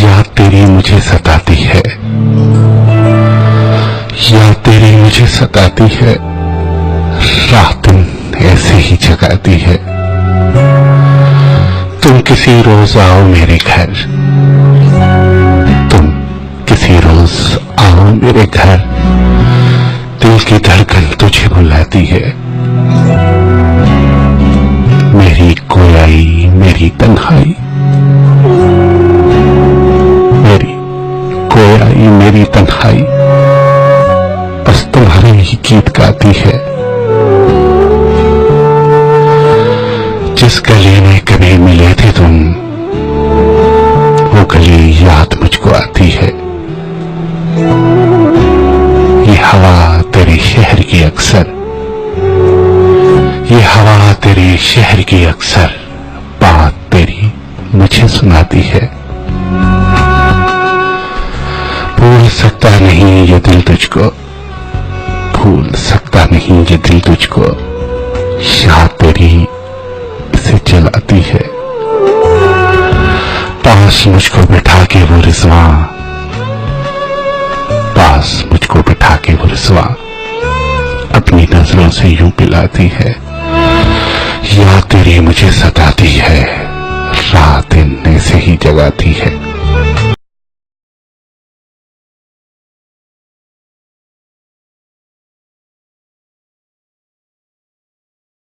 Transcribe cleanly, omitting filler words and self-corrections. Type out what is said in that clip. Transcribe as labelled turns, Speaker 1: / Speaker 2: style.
Speaker 1: याद तेरी मुझे सताती है, याद तेरी मुझे सताती है, रात दिन ऐसे ही जगाती है। तुम किसी रोज आओ मेरे घर, तुम किसी रोज आओ मेरे घर, दिल की धड़कन तुझे बुलाती है। मेरी कोयाई मेरी तन्हाई, मेरी कोयाई मेरी तन्हाई बस तुम्हारे ही गीत गाती है। जिस गली में कभी मिले थे तुम, वो गली याद मुझको आती है। ये हवा तेरे शहर की अक्सर, ये हवा तेरे शहर की अक्सर बात तेरी मुझे सुनाती है। भूल सकता नहीं ये दिल तुझको, भूल सकता नहीं ये दिल तुझको, याद तेरी से जलाती है। पास मुझको बिठा के वो रिज़वां, पास मुझको बिठा के वो रिज़वां अपनी नजरों से यूं पिलाती है। याद तेरी मुझे सताती है, रात दिन ऐसे ही जगाती है।